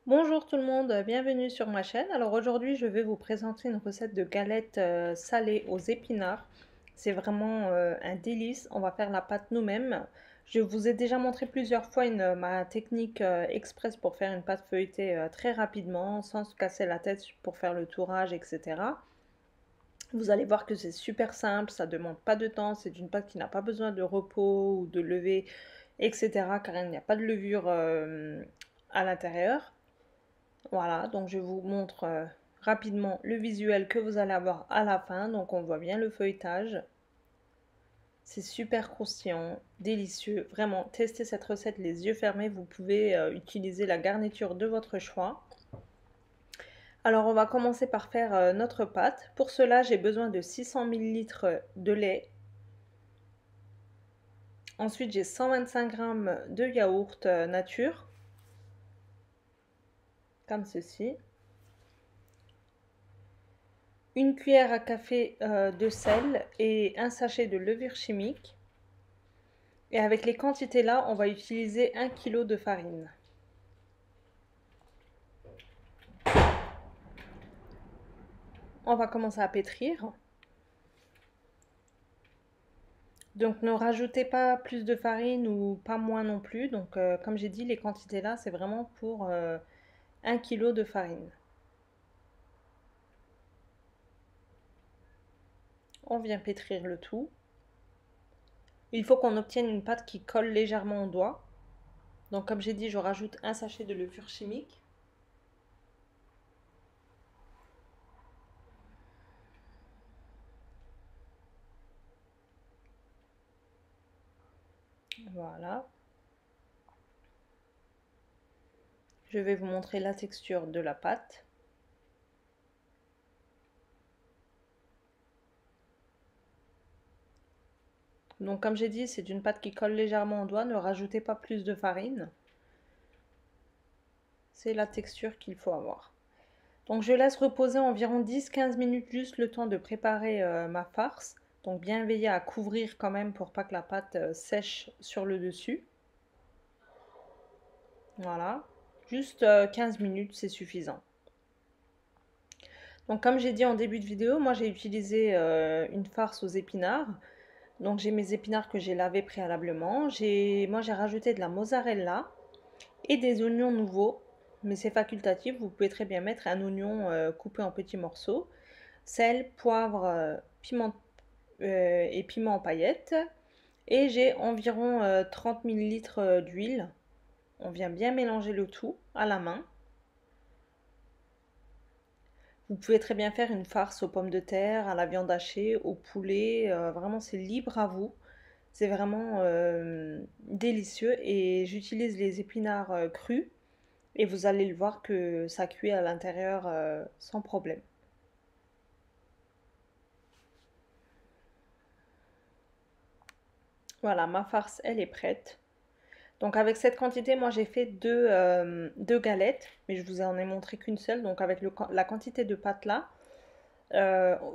Bonjour tout le monde, bienvenue sur ma chaîne. Alors aujourd'hui, je vais vous présenter une recette de galettes salées aux épinards. C'est vraiment un délice. On va faire la pâte nous-mêmes. Je vous ai déjà montré plusieurs fois ma technique express pour faire une pâte feuilletée très rapidement, sans se casser la tête pour faire le tourage, etc. Vous allez voir que c'est super simple, ça ne demande pas de temps. C'est une pâte qui n'a pas besoin de repos ou de lever, etc. car il n'y a pas de levure à l'intérieur. Voilà, donc je vous montre rapidement le visuel que vous allez avoir à la fin. Donc on voit bien le feuilletage. C'est super croustillant, délicieux. Vraiment, testez cette recette les yeux fermés. Vous pouvez utiliser la garniture de votre choix. Alors on va commencer par faire notre pâte. Pour cela, j'ai besoin de 600 ml de lait. Ensuite, j'ai 125 g de yaourt nature, comme ceci. Une cuillère à café de sel et un sachet de levure chimique. Et avec les quantités là, on va utiliser 1 kg de farine. On va commencer à pétrir. Donc ne rajoutez pas plus de farine ou pas moins non plus. Donc comme j'ai dit, les quantités là, c'est vraiment pour 1 kg de farine. On vient pétrir le tout. Il faut qu'on obtienne une pâte qui colle légèrement au doigt. Donc comme j'ai dit, je rajoute un sachet de levure chimique. Voilà. Je vais vous montrer la texture de la pâte. Donc comme j'ai dit, c'est une pâte qui colle légèrement au doigt, ne rajoutez pas plus de farine. C'est la texture qu'il faut avoir. Donc je laisse reposer environ 10-15 minutes, juste le temps de préparer ma farce. Donc bien veiller à couvrir quand même pour pas que la pâte sèche sur le dessus. Voilà, juste 15 minutes, c'est suffisant. Donc comme j'ai dit en début de vidéo, moi j'ai utilisé une farce aux épinards. Donc j'ai mes épinards que j'ai lavés préalablement. Moi j'ai rajouté de la mozzarella et des oignons nouveaux. Mais c'est facultatif, vous pouvez très bien mettre un oignon coupé en petits morceaux. Sel, poivre, piment et piment en paillettes. Et j'ai environ 30 ml d'huile. On vient bien mélanger le tout à la main. Vous pouvez très bien faire une farce aux pommes de terre, à la viande hachée, au poulet. Vraiment, c'est libre à vous. C'est vraiment délicieux. Et j'utilise les épinards crus. Et vous allez le voir que ça cuit à l'intérieur sans problème. Voilà, ma farce, elle est prête. Donc avec cette quantité, moi j'ai fait deux galettes, mais je vous en ai montré qu'une seule. Donc avec la quantité de pâte là,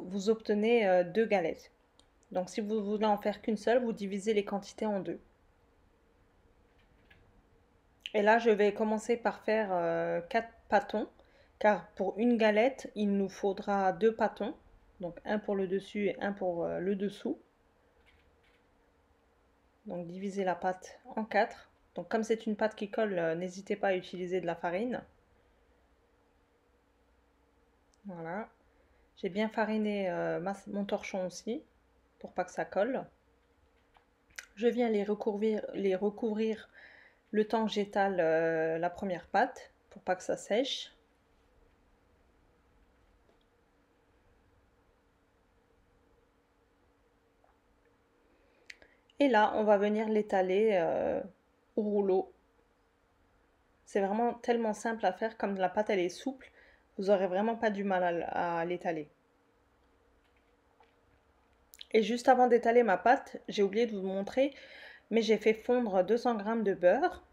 vous obtenez deux galettes. Donc si vous voulez en faire qu'une seule, vous divisez les quantités en deux. Et là, je vais commencer par faire 4 pâtons, car pour une galette, il nous faudra deux pâtons. Donc un pour le dessus et un pour le dessous. Donc divisez la pâte en 4. Donc comme c'est une pâte qui colle, n'hésitez pas à utiliser de la farine. Voilà. J'ai bien fariné mon torchon aussi, pour pas que ça colle. Je viens les recouvrir le temps que j'étale la première pâte, pour pas que ça sèche. Et là, on va venir l'étaler au rouleau. C'est vraiment tellement simple à faire, comme la pâte elle est souple, vous aurez vraiment pas du mal à l'étaler. Et juste avant d'étaler ma pâte, j'ai oublié de vous montrer, mais j'ai fait fondre 200 g de beurre.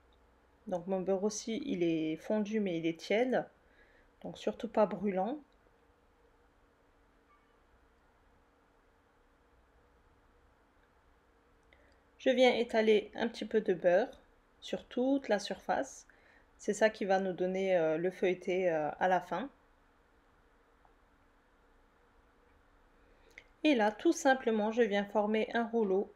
Donc mon beurre aussi, il est fondu, mais il est tiède. Donc surtout pas brûlant. Je viens étaler un petit peu de beurre sur toute la surface. C'est ça qui va nous donner le feuilleté à la fin. Et là, tout simplement, je viens former un rouleau.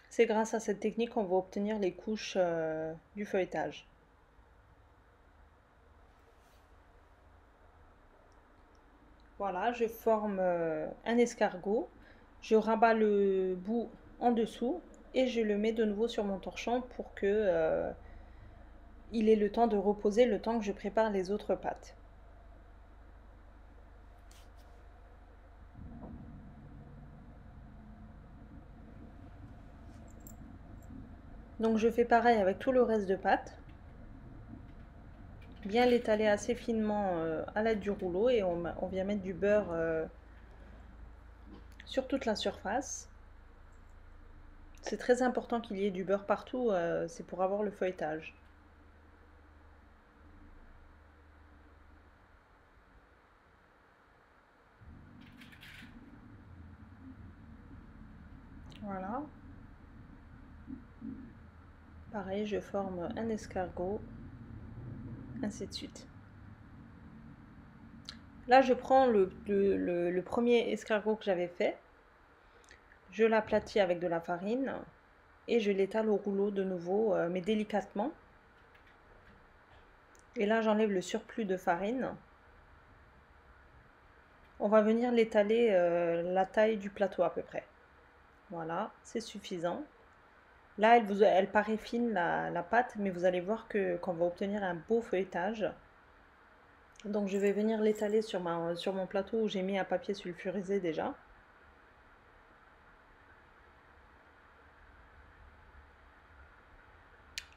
C'est grâce à cette technique qu'on va obtenir les couches du feuilletage. Voilà, je forme un escargot, je rabats le bout en dessous et je le mets de nouveau sur mon torchon pour que il ait le temps de reposer le temps que je prépare les autres pâtes. Donc je fais pareil avec tout le reste de pâte. Bien l'étaler assez finement à l'aide du rouleau et on vient mettre du beurre sur toute la surface. C'est très important qu'il y ait du beurre partout, c'est pour avoir le feuilletage. Voilà. Pareil, je forme un escargot, ainsi de suite. Là, je prends le premier escargot que j'avais fait, je l'aplatis avec de la farine et je l'étale au rouleau de nouveau, mais délicatement. Et là, j'enlève le surplus de farine. On va venir l'étaler la taille du plateau à peu près. Voilà, c'est suffisant. Là, elle paraît fine la pâte, mais vous allez voir qu'on va obtenir un beau feuilletage. Donc je vais venir l'étaler sur mon plateau où j'ai mis un papier sulfurisé déjà.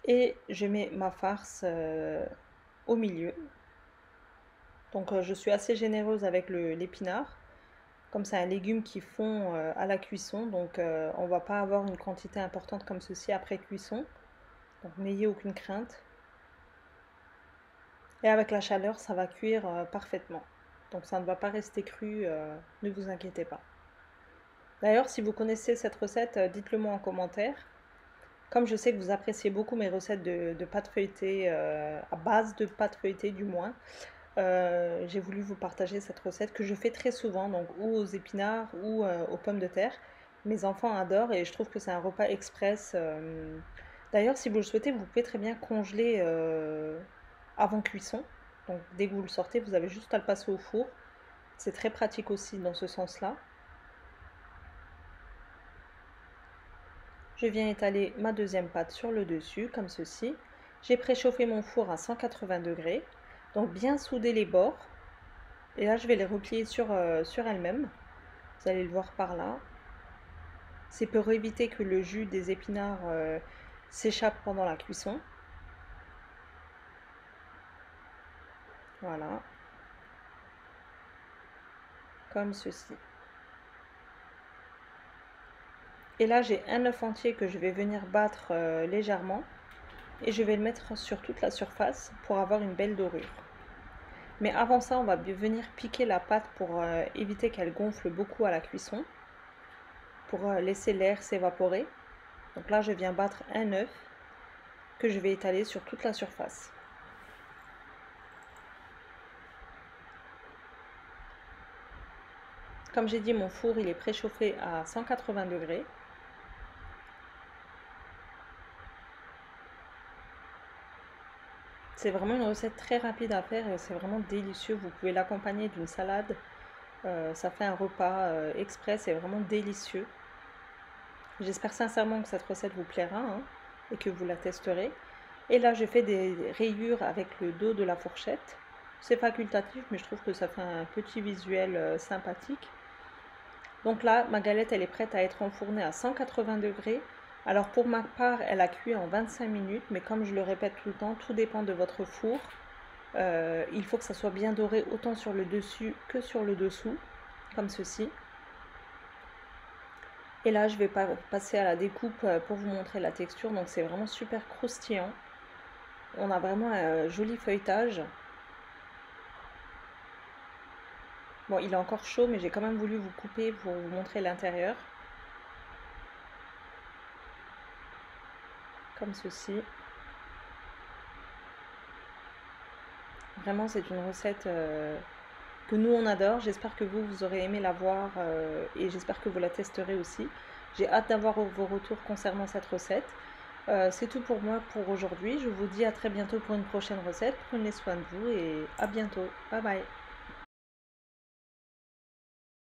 Et je mets ma farce au milieu. Donc je suis assez généreuse avec l'épinard. Comme c'est un légume qui fond à la cuisson, donc on va pas avoir une quantité importante comme ceci après cuisson. Donc n'ayez aucune crainte. Et avec la chaleur, ça va cuire parfaitement. Donc ça ne va pas rester cru, ne vous inquiétez pas. D'ailleurs, si vous connaissez cette recette, dites-le moi en commentaire. Comme je sais que vous appréciez beaucoup mes recettes de pâte feuilletée, à base de pâte feuilletée du moins, j'ai voulu vous partager cette recette que je fais très souvent, donc ou aux épinards ou aux pommes de terre. Mes enfants adorent et je trouve que c'est un repas express. D'ailleurs, si vous le souhaitez, vous pouvez très bien congeler avant cuisson. Donc dès que vous le sortez, vous avez juste à le passer au four. C'est très pratique aussi dans ce sens-là. Je viens étaler ma deuxième pâte sur le dessus, comme ceci. J'ai préchauffé mon four à 180 degrés, donc bien souder les bords. Et là, je vais les replier sur elles-mêmes. Vous allez le voir par là. C'est pour éviter que le jus des épinards s'échappe pendant la cuisson. Voilà. Comme ceci. Et là, j'ai un œuf entier que je vais venir battre légèrement. Et je vais le mettre sur toute la surface pour avoir une belle dorure. Mais avant ça, on va venir piquer la pâte pour éviter qu'elle gonfle beaucoup à la cuisson, pour laisser l'air s'évaporer. Donc là, je viens battre un œuf que je vais étaler sur toute la surface. Comme j'ai dit, mon four il est préchauffé à 180 degrés. C'est vraiment une recette très rapide à faire et c'est vraiment délicieux. Vous pouvez l'accompagner d'une salade. Ça fait un repas express et vraiment délicieux. J'espère sincèrement que cette recette vous plaira hein, et que vous la testerez. Et là, je fais des rayures avec le dos de la fourchette. C'est facultatif, mais je trouve que ça fait un petit visuel sympathique. Donc là, ma galette, elle est prête à être enfournée à 180 degrés. Alors pour ma part, elle a cuit en 25 minutes, mais comme je le répète tout le temps, tout dépend de votre four. Il faut que ça soit bien doré autant sur le dessus que sur le dessous, comme ceci. Et là, je vais passer à la découpe pour vous montrer la texture. Donc c'est vraiment super croustillant. On a vraiment un joli feuilletage. Bon, il est encore chaud, mais j'ai quand même voulu vous couper pour vous montrer l'intérieur. comme ceci. Vraiment, c'est une recette que nous on adore. J'espère que vous aurez aimé la voir et j'espère que vous la testerez aussi. J'ai hâte d'avoir vos retours concernant cette recette. C'est tout pour moi pour aujourd'hui. Je vous dis à très bientôt pour une prochaine recette. Prenez soin de vous et à bientôt. Bye bye.